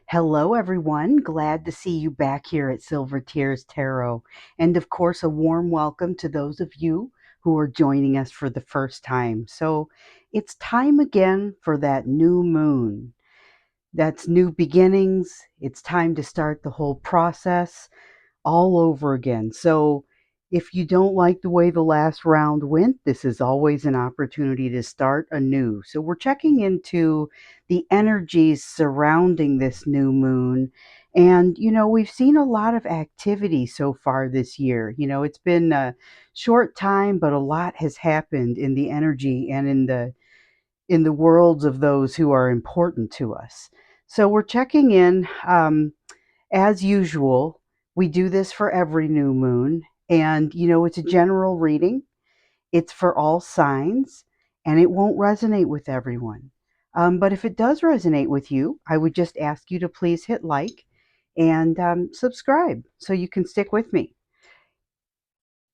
Hello, everyone. Glad to see you back here at Silver Tears Tarot. And of course, a warm welcome to those of you who are joining us for the first time. So it's time again for that new moon. That's new beginnings. It's time to start the whole process all over again. So if you don't like the way the last round went, this is always an opportunity to start anew. So we're checking into the energies surrounding this new moon. And, we've seen a lot of activity so far this year. It's been a short time, but a lot has happened in the energy and in the worlds of those who are important to us. So we're checking in. As usual, we do this for every new moon, and it's a general reading. It's for all signs, and it won't resonate with everyone. But if it does resonate with you, I would just ask you to please hit like and subscribe so you can stick with me.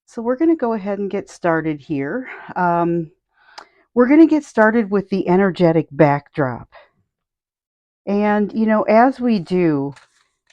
So we're going to go ahead and get started here. We're going to get started with the energetic backdrop. And, as we do,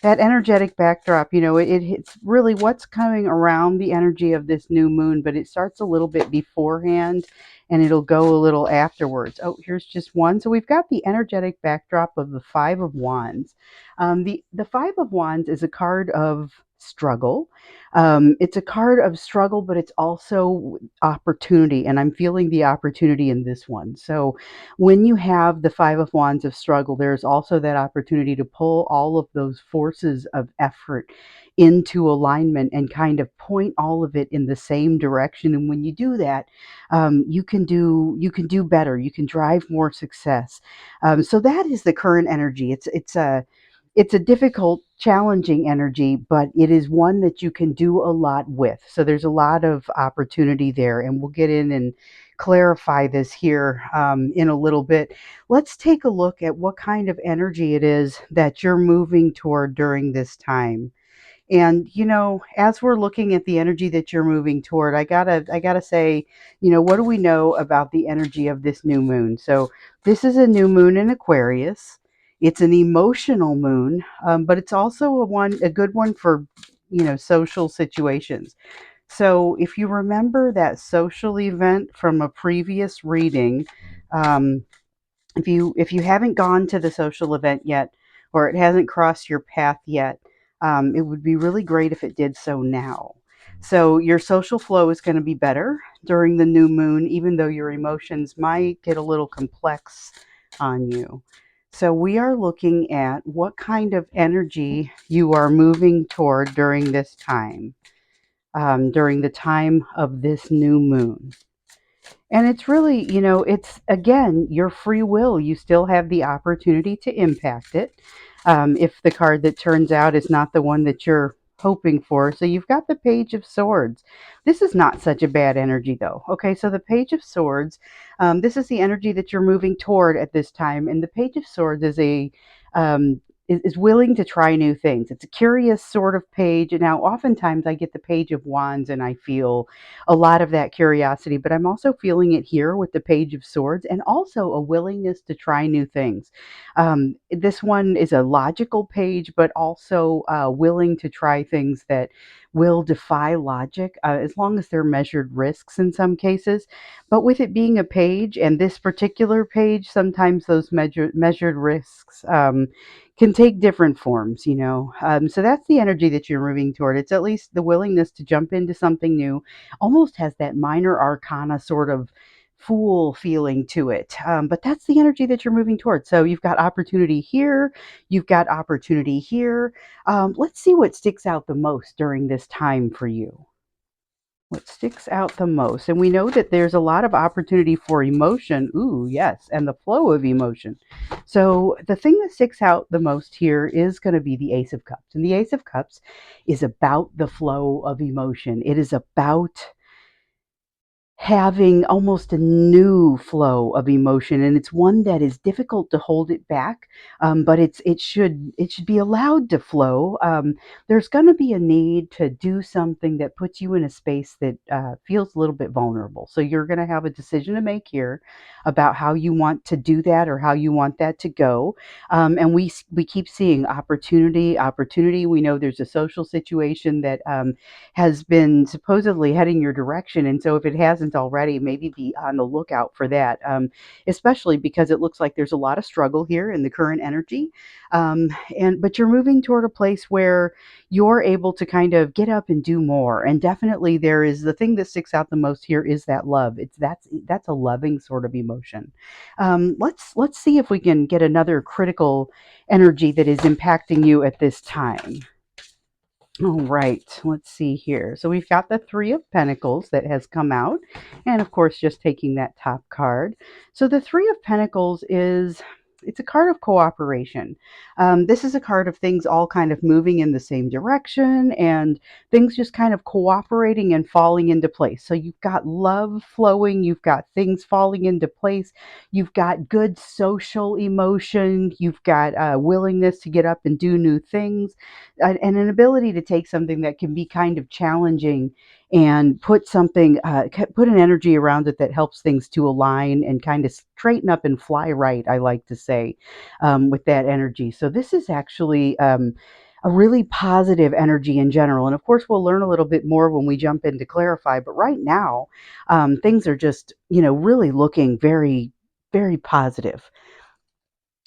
that energetic backdrop, it's really what's coming around the energy of this new moon, but it starts a little bit beforehand and it'll go a little afterwards. Oh, here's just one. So we've got the energetic backdrop of the Five of Wands. The Five of Wands is a card of struggle. It's a card of struggle, but it's also opportunity, and I'm feeling the opportunity in this one. So when you have the Five of Wands of struggle, there's also that opportunity to pull all of those forces of effort into alignment and kind of point all of it in the same direction. And when you do that, you can do better. You can drive more success. So that is the current energy. It's a difficult, challenging energy, but it is one that you can do a lot with. So there's a lot of opportunity there, and we'll get in and clarify this here in a little bit. Let's take a look at what kind of energy it is that you're moving toward during this time. And as we're looking at the energy that you're moving toward, I gotta say, what do we know about the energy of this new moon? So this is a new moon in Aquarius. It's an emotional moon, but it's also a good one for social situations. So if you remember that social event from a previous reading, um, if you haven't gone to the social event yet, or it hasn't crossed your path yet, it would be really great if it did so now. So your social flow is going to be better during the new moon, even though your emotions might get a little complex on you. So we are looking at what kind of energy you are moving toward during the time of this new moon. And it's really, it's again your free will. You still have the opportunity to impact it. If the card that turns out is not the one that you're hoping for. So you've got the Page of Swords. This is not such a bad energy, though. Okay, so the Page of Swords, this is the energy that you're moving toward at this time. And the Page of Swords um, is willing to try new things. It's a curious sort of page. And now, oftentimes, I get the Page of Wands and I feel a lot of that curiosity, but I'm also feeling it here with the Page of Swords and also a willingness to try new things. This one is a logical page, but also willing to try things that will defy logic, as long as they're measured risks in some cases. But with it being a page, and this particular page, sometimes those measured risks can take different forms, so that's the energy that you're moving toward. It's at least the willingness to jump into something new. Almost has that minor arcana sort of fool feeling to it. But that's the energy that you're moving towards. So you've got opportunity here, you've got opportunity here. Let's see what sticks out the most during this time for you. What sticks out the most? And we know that there's a lot of opportunity for emotion. Ooh, yes, and the flow of emotion. So the thing that sticks out the most here is going to be the Ace of Cups. And the Ace of Cups is about the flow of emotion. It is about having almost a new flow of emotion, and it's one that is difficult to hold it back, but it should be allowed to flow. There's going to be a need to do something that puts you in a space that feels a little bit vulnerable, so you're going to have a decision to make here about how you want to do that or how you want that to go. And we keep seeing opportunity. We know there's a social situation that has been supposedly heading your direction. And so, if it hasn't already, maybe be on the lookout for that, especially because it looks like there's a lot of struggle here in the current energy. But you're moving toward a place where you're able to kind of get up and do more. And definitely, there is the thing that sticks out the most here is that love. That's a loving sort of emotion. Let's see if we can get another critical energy that is impacting you at this time. All right, let's see here. So we've got the Three of Pentacles that has come out, and of course, just taking that top card. So the Three of Pentacles is it's a card of cooperation. This is a card of things all kind of moving in the same direction and things just kind of cooperating and falling into place. So you've got love flowing, you've got things falling into place, you've got good social emotion, you've got willingness to get up and do new things, and an ability to take something that can be kind of challenging and put an energy around it that helps things to align and kind of straighten up and fly right, I like to say, with that energy. So this is actually a really positive energy in general. And of course, we'll learn a little bit more when we jump in to clarify. But right now, things are just, really looking very, very positive.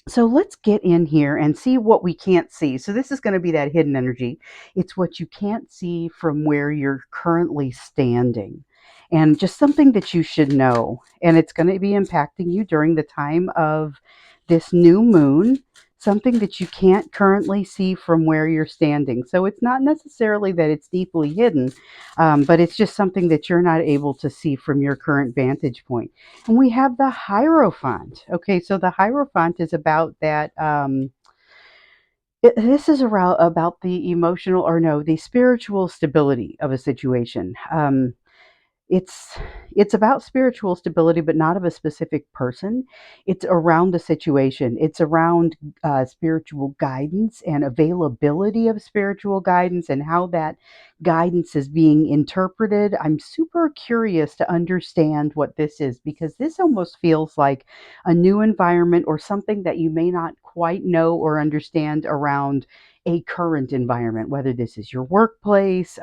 So let's get in here and see what we can't see. So this is going to be that hidden energy. It's what you can't see from where you're currently standing. And just something that you should know. And it's going to be impacting you during the time of this new moon, something that you can't currently see from where you're standing. So it's not necessarily that it's deeply hidden, but it's just something that you're not able to see from your current vantage point. And we have the Hierophant. Okay, so the Hierophant is about that. This is around about the emotional, or no, the spiritual stability of a situation. It's it's about spiritual stability, but not of a specific person. It's around the situation. It's around spiritual guidance and availability of spiritual guidance and how that guidance is being interpreted. I'm super curious to understand what this is, because this almost feels like a new environment or something that you may not quite know or understand around a current environment, whether this is your workplace.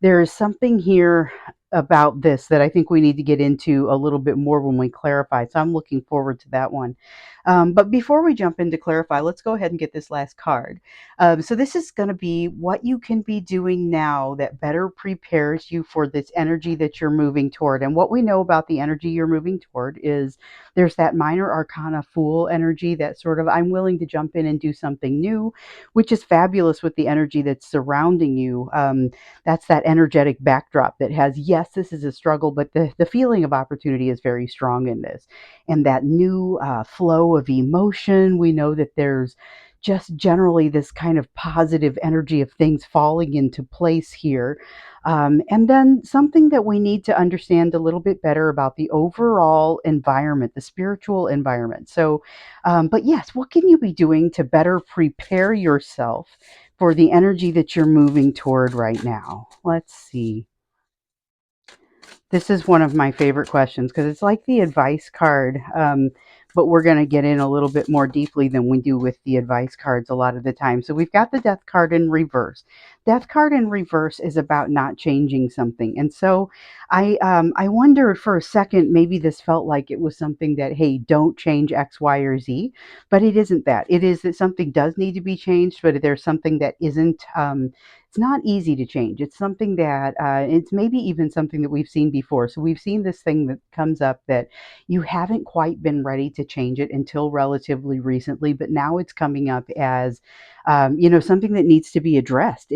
There is something here about this that I think we need to get into a little bit more when we clarify. So I'm looking forward to that one. But before we jump into clarify, let's go ahead and get this last card. So this is going to be what you can be doing now that better prepares you for this energy that you're moving toward. And what we know about the energy you're moving toward is there's that minor arcana fool energy, that sort of I'm willing to jump in and do something new, which is fabulous with the energy that's surrounding you. That's that energetic backdrop that has, yes, this is a struggle, but the feeling of opportunity is very strong in this. And that new flow of emotion, we know that there's just generally this kind of positive energy of things falling into place here. And then something that we need to understand a little bit better about the overall environment, the spiritual environment. So, but yes, what can you be doing to better prepare yourself for the energy that you're moving toward right now? Let's see. This is one of my favorite questions because it's like the advice card, but we're going to get in a little bit more deeply than we do with the advice cards a lot of the time. So we've got the death card in reverse. Death card in reverse is about not changing something. And so I wondered for a second, maybe this felt like it was something that, hey, don't change X, Y, or Z, but it isn't that. It is that something does need to be changed, but there's something that isn't. It's not easy to change. It's something that it's maybe even something that we've seen before. So we've seen this thing that comes up that you haven't quite been ready to change it until relatively recently, but now it's coming up as something that needs to be addressed.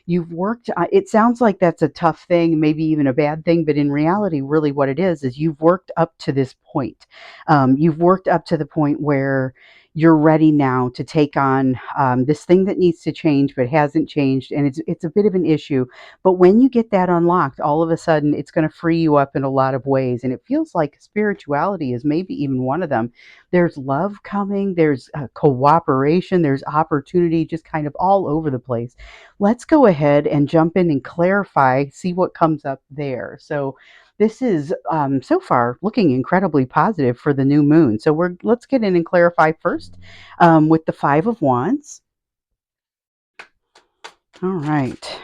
You've worked, it sounds like that's a tough thing, maybe even a bad thing, but in reality, really what it is you've worked up to this point. You've worked up to the point where you're ready now to take on this thing that needs to change but hasn't changed, and it's a bit of an issue. But when you get that unlocked, all of a sudden it's going to free you up in a lot of ways, and it feels like spirituality is maybe even one of them. There's love coming, there's cooperation, there's opportunity, just kind of all over the place. Let's go ahead and jump in and clarify, see what comes up there. So this is so far looking incredibly positive for the new moon. So let's get in and clarify first with the Five of Wands. All right.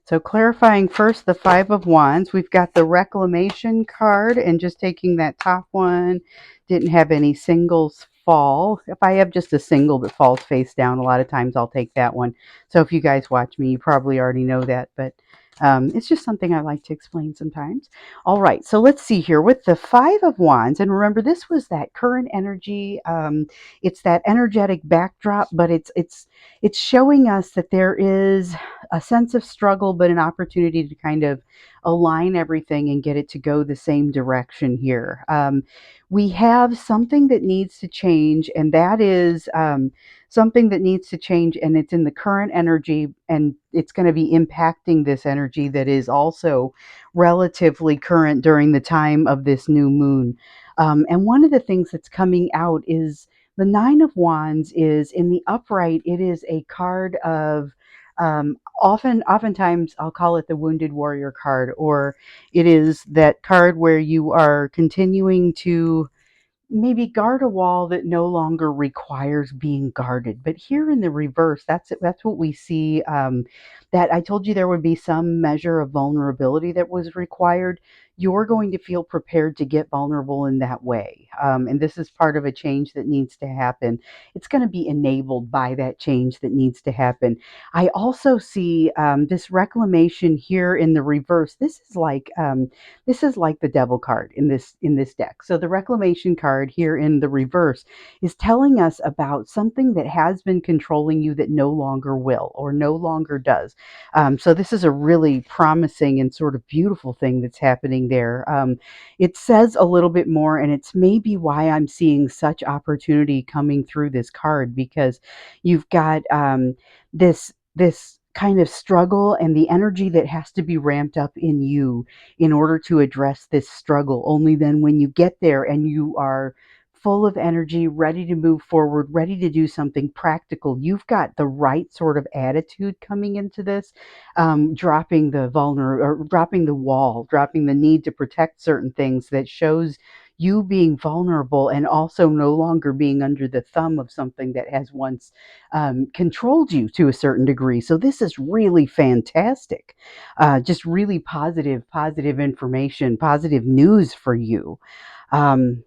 So clarifying first the Five of Wands, we've got the Reclamation card, and just taking that top one, didn't have any singles fall. If I have just a single that falls face down, a lot of times I'll take that one. So if you guys watch me, you probably already know that, but it's just something I like to explain sometimes. All right, so let's see here with the Five of Wands, and remember this was that current energy. It's that energetic backdrop, but it's showing us that there is a sense of struggle, but an opportunity to kind of align everything and get it to go the same direction here. We have something that needs to change, and that is something that needs to change, and it's in the current energy, and it's going to be impacting this energy that is also relatively current during the time of this new moon. And one of the things that's coming out is the Nine of Wands is in the upright. It is a card of oftentimes I'll call it the Wounded Warrior card, or it is that card where you are continuing to maybe guard a wall that no longer requires being guarded. But here in the reverse, that's what we see. That I told you there would be some measure of vulnerability that was required. You're going to feel prepared to get vulnerable in that way, and this is part of a change that needs to happen. It's going to be enabled by that change that needs to happen. I also see this reclamation here in the reverse. This is like the devil card in this deck. So the reclamation card here in the reverse is telling us about something that has been controlling you that no longer will or no longer does. So this is a really promising and sort of beautiful thing that's happening there. It says a little bit more, and it's maybe why I'm seeing such opportunity coming through this card, because you've got this kind of struggle and the energy that has to be ramped up in you in order to address this struggle. Only then, when you get there and you are full of energy, ready to move forward, ready to do something practical, you've got the right sort of attitude coming into this, dropping the or dropping the wall, dropping the need to protect certain things, that shows you being vulnerable and also no longer being under the thumb of something that has once controlled you to a certain degree. So this is really fantastic. Just really positive information, positive news for you. Um,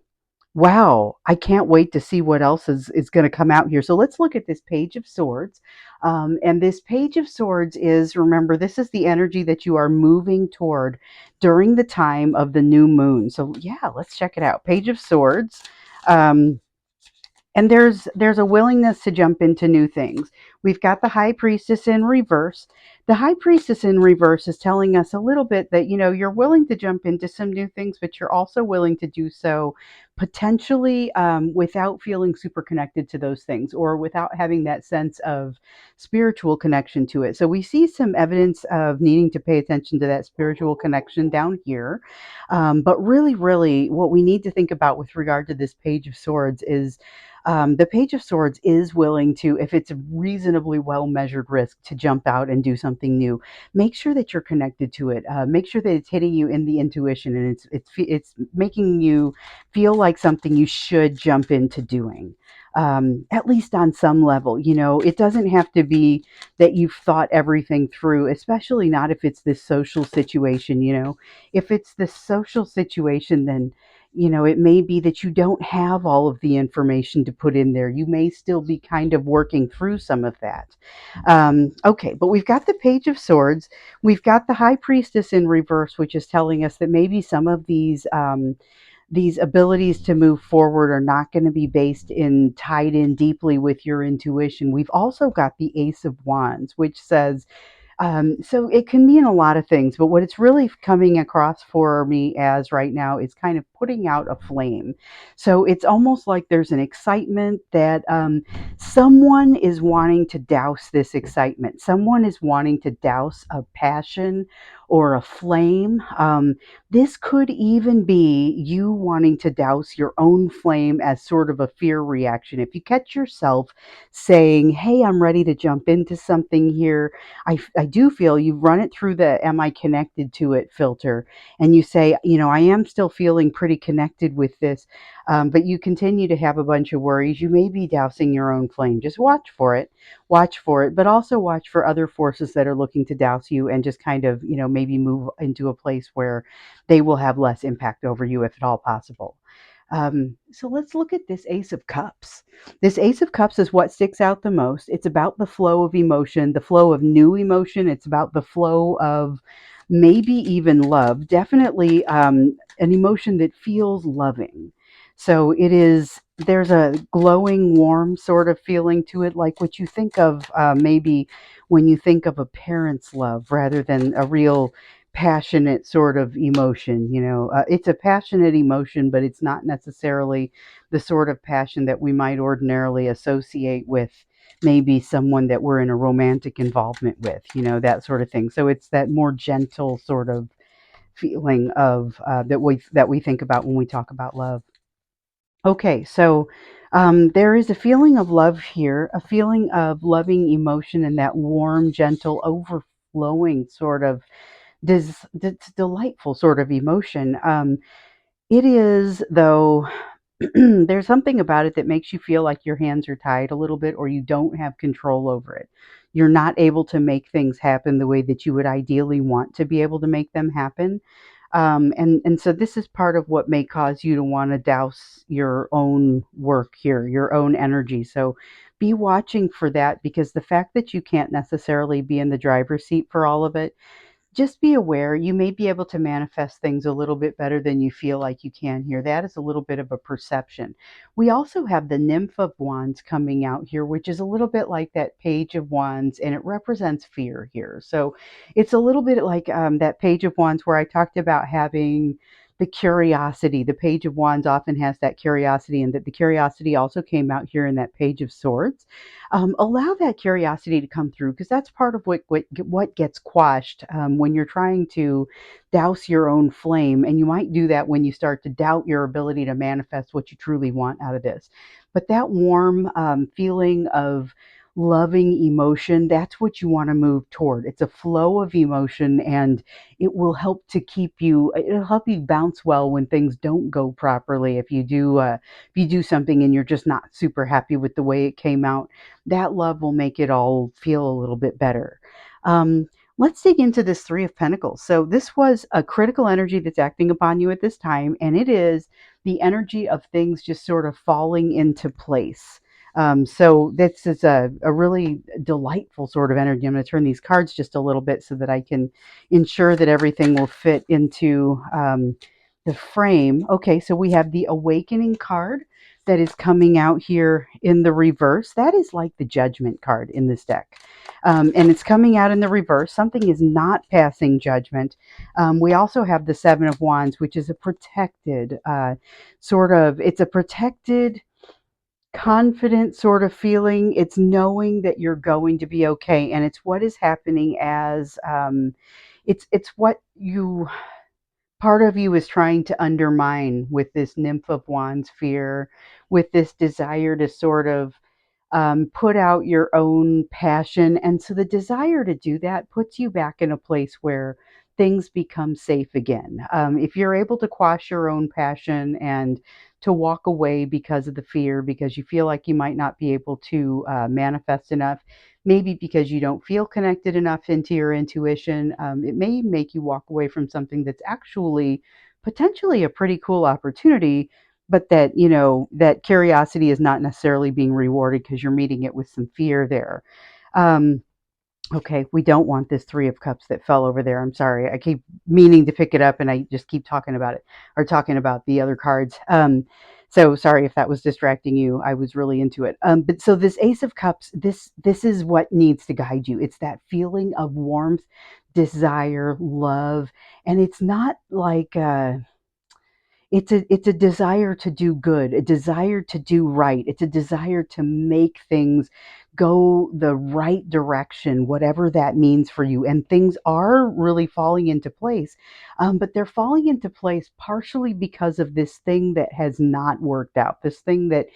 wow, I can't wait to see what else is going to come out here. So let's look at this Page of Swords. And this Page of Swords is, remember, this is the energy that you are moving toward during the time of the new moon. So yeah, let's check it out. Page of Swords. Um, and there's a willingness to jump into new things. We've got the High Priestess in reverse. The High Priestess in reverse is telling us a little bit that, you're willing to jump into some new things, but you're also willing to do so potentially without feeling super connected to those things, or without having that sense of spiritual connection to it. So we see some evidence of needing to pay attention to that spiritual connection down here. But really, really, what we need to think about with regard to this Page of Swords is the Page of Swords is willing to, if it's a reasonably well measured risk, to jump out and do something new. Make sure that you're connected to it. Make sure that it's hitting you in the intuition, and it's making you feel like something you should jump into doing. At least on some level, it doesn't have to be that you've thought everything through, especially not if it's this social situation. If it's this social situation, then it may be that you don't have all of the information to put in there. You may still be kind of working through some of that. Okay, but we've got the Page of Swords. We've got the High Priestess in reverse, which is telling us that maybe some of these these abilities to move forward are not going to be based in tied in deeply with your intuition. We've also got the Ace of Wands, which says so it can mean a lot of things, but what it's really coming across for me as right now is kind of putting out a flame. So it's almost like there's an excitement that someone is wanting to douse this excitement. Someone is wanting to douse a passion or a flame. This could even be you wanting to douse your own flame as sort of a fear reaction. If you catch yourself saying, "Hey, I'm ready to jump into something here," I do feel you run it through the "Am I connected to it?" filter, and you say, I am still feeling pretty connected with this, but you continue to have a bunch of worries. You may be dousing your own flame. Just watch for it, but also watch for other forces that are looking to douse you and just kind of, maybe move into a place where they will have less impact over you if at all possible. So let's look at this Ace of Cups. This Ace of Cups is what sticks out the most. It's about the flow of emotion, the flow of new emotion. It's about the flow of maybe even love. Definitely an emotion that feels loving. So there's a glowing, warm sort of feeling to it, like what you think of maybe when you think of a parent's love rather than a real passionate sort of emotion. It's a passionate emotion, but it's not necessarily the sort of passion that we might ordinarily associate with maybe someone that we're in a romantic involvement with, that sort of thing. So it's that more gentle sort of feeling of that we think about when we talk about love. Okay, so there is a feeling of love here, a feeling of loving emotion, and that warm, gentle, overflowing sort of delightful sort of emotion. It is, though, there's something about it that makes you feel like your hands are tied a little bit, or you don't have control over it. You're not able to make things happen the way that you would ideally want to be able to make them happen. And so this is part of what may cause you to want to douse your own work here, your own energy. So be watching for that, because the fact that you can't necessarily be in the driver's seat for all of it, just be aware you may be able to manifest things a little bit better than you feel like you can here. That is a little bit of a perception. We also have the Nymph of Wands coming out here, which is a little bit like that Page of Wands, and it represents fear here. So it's a little bit like that Page of Wands where I talked about having the curiosity. The Page of Wands often has that curiosity, and that the curiosity also came out here in that Page of Swords. Allow that curiosity to come through, because that's part of what gets quashed when you're trying to douse your own flame. And you might do that when you start to doubt your ability to manifest what you truly want out of this. But that warm feeling of loving emotion, that's what you want to move toward. It's a flow of emotion, and it'll help you bounce well when things don't go properly. If you do something and you're just not super happy with the way it came out, that love will make it all feel a little bit better. Um, let's dig into this Three of Pentacles. So, this was a critical energy that's acting upon you at this time, and it is the energy of things just sort of falling into place. So, this is a really delightful sort of energy. I'm going to turn these cards just a little bit so that I can ensure that everything will fit into the frame. Okay, so we have the Awakening card that is coming out here in the reverse. That is like the Judgment card in this deck. And it's coming out in the reverse. Something is not passing judgment. We also have the Seven of Wands, which is a protected it's a protected, confident sort of feeling. It's knowing that you're going to be okay. And it's what is happening as it's what you part of you is trying to undermine with this Nymph of Wands fear, with this desire to sort of put out your own passion. And so the desire to do that puts you back in a place where things become safe again. If you're able to quash your own passion and to walk away because of the fear, because you feel like you might not be able to manifest enough, maybe because you don't feel connected enough into your intuition, it may make you walk away from something that's actually potentially a pretty cool opportunity, but that curiosity is not necessarily being rewarded because you're meeting it with some fear there. um, Okay, we don't want this 3 of cups that fell over there. I'm sorry. I keep meaning to pick it up and I just keep talking about it or talking about the other cards. So sorry if that was distracting you. I was really into it. But so this Ace of Cups, this is what needs to guide you. It's that feeling of warmth, desire, love, and it's not like it's a desire to do good, a desire to do right. It's a desire to make things go the right direction, whatever that means for you. And things are really falling into place, but they're falling into place partially because of this thing that has not worked out, this thing that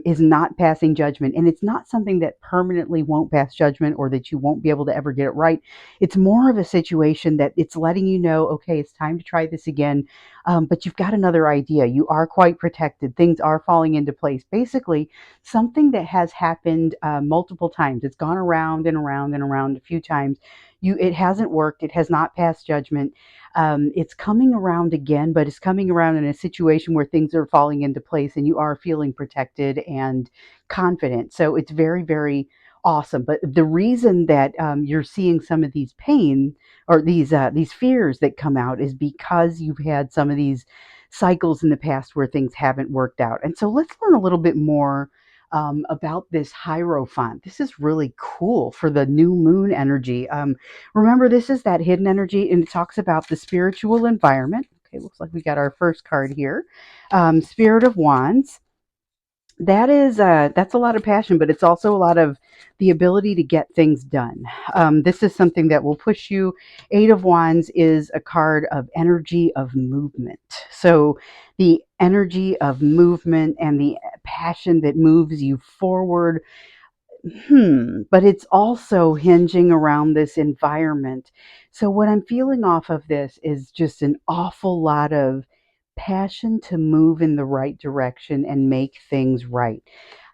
is not passing judgment. And it's not something that permanently won't pass judgment or that you won't be able to ever get it right. It's more of a situation that it's letting you know, okay, it's time to try this again, but you've got another idea. You are quite protected. Things are falling into place. Basically, something that has happened multiple times. It's gone around and around and around a few times. It hasn't worked. It has not passed judgment. It's coming around again, but it's coming around in a situation where things are falling into place, and you are feeling protected and confident. So it's very, very awesome. But the reason that you're seeing some of these pain or these fears that come out is because you've had some of these cycles in the past where things haven't worked out. And so let's learn a little bit more about this Hierophant. This is really cool for the new moon energy. Remember, this is that hidden energy, and it talks about the spiritual environment. Okay, looks like we got our first card here. Spirit of Wands. That's a lot of passion, but it's also a lot of the ability to get things done. This is something that will push you. Eight of Wands is a card of energy of movement. So the energy of movement and the passion that moves you forward. But it's also hinging around this environment. So what I'm feeling off of this is just an awful lot of passion to move in the right direction and make things right.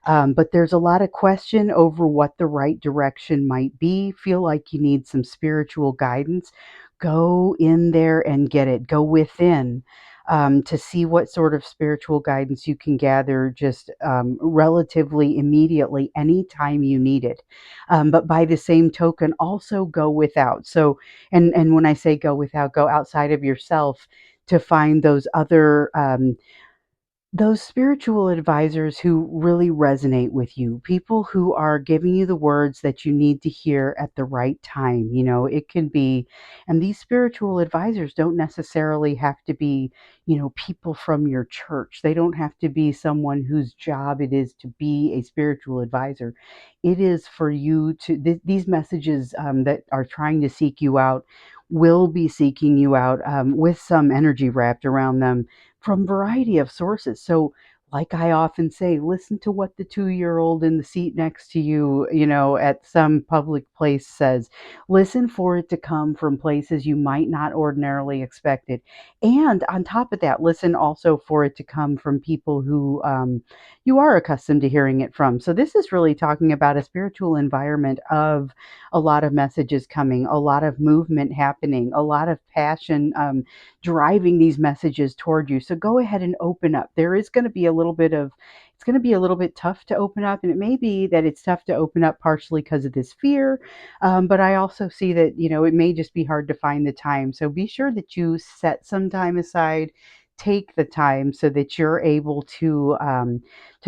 But there's a lot of question over what the right direction might be. Feel like you need some spiritual guidance. Go in there and get it. Go within to see what sort of spiritual guidance you can gather just relatively immediately anytime you need it. But by the same token, also go without. So, and when I say go without, go outside of yourself to find those spiritual advisors who really resonate with you, people who are giving you the words that you need to hear at the right time. It can be, and these spiritual advisors don't necessarily have to be, people from your church. They don't have to be someone whose job it is to be a spiritual advisor. It is for you to, these messages that are trying to seek you out will be seeking you out with some energy wrapped around them from variety of sources. So, like I often say, listen to what the 2-year-old in the seat next to you, at some public place says. Listen for it to come from places you might not ordinarily expect it. And on top of that, listen also for it to come from people who you are accustomed to hearing it from. So, this is really talking about a spiritual environment of a lot of messages coming, a lot of movement happening, a lot of passion driving these messages toward you. So go ahead and open up. There is going to be a little bit of, it's going to be a little bit tough to open up. And it may be that it's tough to open up partially because of this fear. But I also see that, it may just be hard to find the time. So be sure that you set some time aside. Take the time so that you're able to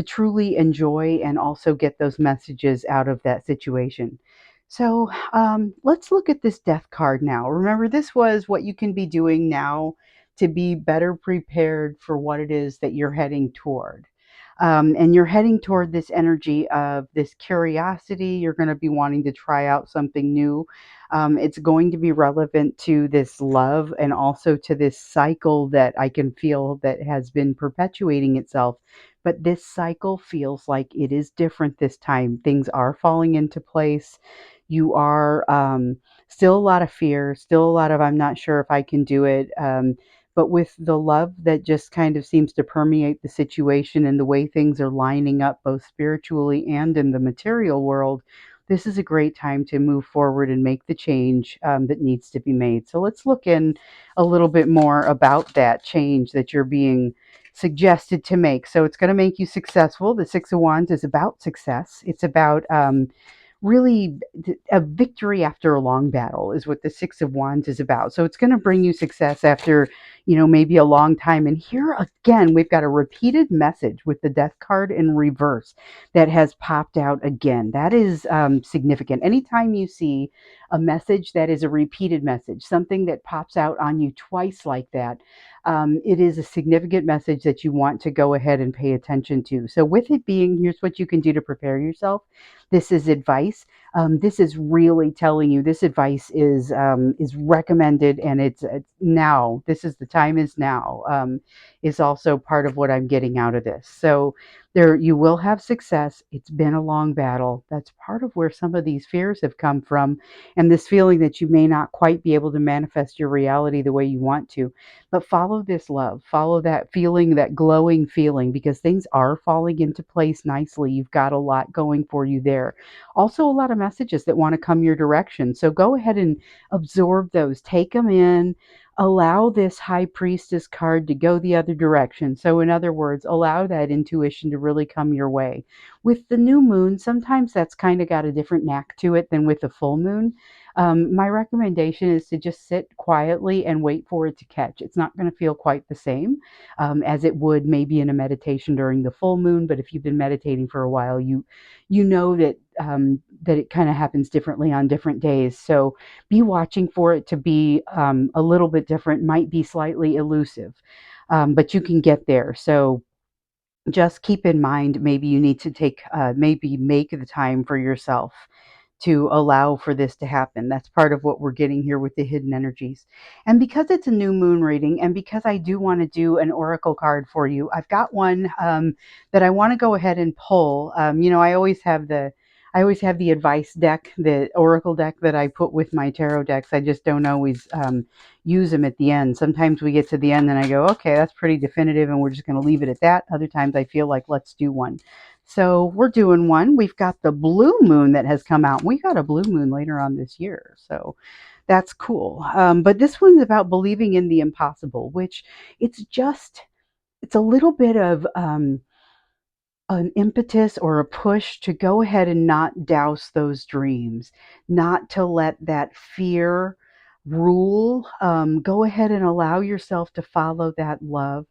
truly enjoy and also get those messages out of that situation. So let's look at this death card now. Remember, this was what you can be doing now to be better prepared for what it is that you're heading toward. And you're heading toward this energy of this curiosity. You're going to be wanting to try out something new. It's going to be relevant to this love and also to this cycle that I can feel that has been perpetuating itself. But this cycle feels like it is different this time. Things are falling into place. You are still a lot of fear, still a lot of I'm not sure if I can do it. But with the love that just kind of seems to permeate the situation and the way things are lining up, both spiritually and in the material world, this is a great time to move forward and make the change that needs to be made. So let's look in a little bit more about that change that you're being suggested to make. So it's going to make you successful. The Six of Wands is about success. It's about really a victory after a long battle is what the Six of Wands is about. So it's going to bring you success after, maybe a long time. And here again, we've got a repeated message with the Death card in reverse that has popped out again. That is significant. Anytime you see a message that is a repeated message, something that pops out on you twice like that, it is a significant message that you want to go ahead and pay attention to. So, with it being, here's what you can do to prepare yourself. This is advice. This is really telling you this advice is recommended, and it's now. This is the time is now. Is also part of what I'm getting out of this. So there, you will have success. It's been a long battle. That's part of where some of these fears have come from, and this feeling that you may not quite be able to manifest your reality the way you want to. But follow this love, follow that feeling, that glowing feeling, because things are falling into place nicely. You've got a lot going for you there. Also, a lot of messages that want to come your direction. So go ahead and absorb those, take them in. Allow this high priestess card to go the other direction. So, in other words, allow that intuition to really come your way. With the new moon, sometimes that's kind of got a different knack to it than with the full moon. My recommendation is to just sit quietly and wait for it to catch. It's not going to feel quite the same as it would maybe in a meditation during the full moon. But if you've been meditating for a while, you know that it kind of happens differently on different days. So be watching for it to be a little bit different. Might be slightly elusive, but you can get there. So just keep in mind, maybe you need to maybe make the time for yourself to allow for this to happen. That's part of what we're getting here with the hidden energies. And because it's a new moon reading, and because I do want to do an oracle card for you, I've got one that I want to go ahead and pull. I always have the advice deck, the oracle deck that I put with my tarot decks. I just don't always use them at the end. Sometimes we get to the end and I go, okay, that's pretty definitive, and we're just going to leave it at that. Other times I feel like let's do one. So we're doing one. We've got the blue moon that has come out. We got a blue moon later on this year. So that's cool. But this one's about believing in the impossible, which it's a little bit of an impetus or a push to go ahead and not douse those dreams, not to let that fear rule. Go ahead and allow yourself to follow that love.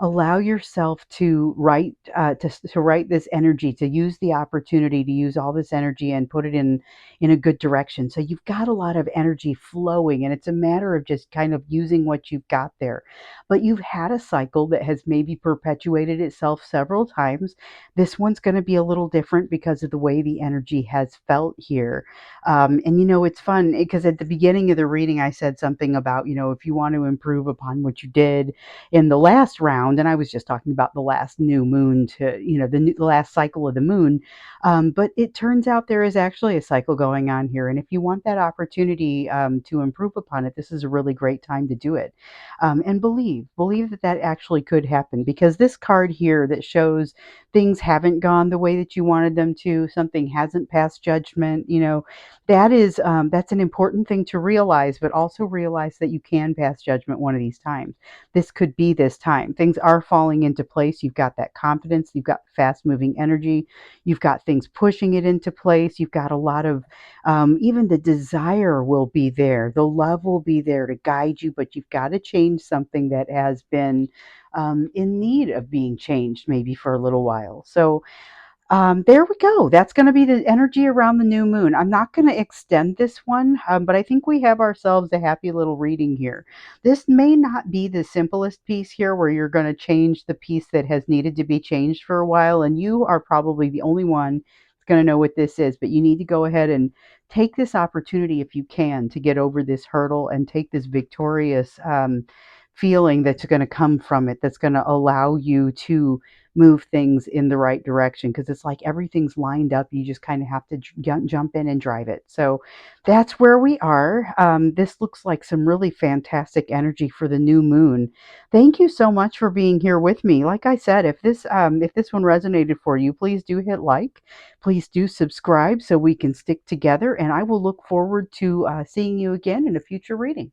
Allow yourself to write this energy, to use the opportunity to use all this energy and put it in a good direction. So you've got a lot of energy flowing, and it's a matter of just kind of using what you've got there. But you've had a cycle that has maybe perpetuated itself several times. This one's going to be a little different because of the way the energy has felt here. And it's fun because at the beginning of the reading, I said something about, if you want to improve upon what you did in the last round, and I was just talking about the last new moon to, the last cycle of the moon. But it turns out there is actually a cycle going on here. And if you want that opportunity to improve upon it, this is a really great time to do it. And believe that that actually could happen, because this card here that shows things haven't gone the way that you wanted them to, something hasn't passed judgment, that's an important thing to realize, but also realize that you can pass judgment one of these times. This could be this time. Things are falling into place. You've got that confidence, you've got fast moving energy, you've got things pushing it into place, you've got a lot of even the desire will be there, the love will be there to guide you, but you've got to change something that has been in need of being changed maybe for a little while. So there we go. That's going to be the energy around the new moon. I'm not going to extend this one, but I think we have ourselves a happy little reading here. This may not be the simplest piece here where you're going to change the piece that has needed to be changed for a while, and you are probably the only one that's going to know what this is, but you need to go ahead and take this opportunity if you can to get over this hurdle and take this victorious feeling that's going to come from it, that's going to allow you to move things in the right direction, because it's like everything's lined up. You just kind of have to jump in and drive it. So that's where we are. This looks like some really fantastic energy for the new moon. Thank you so much for being here with me. Like I said, if this one resonated for you, please do hit like. Please do subscribe so we can stick together. And I will look forward to seeing you again in a future reading.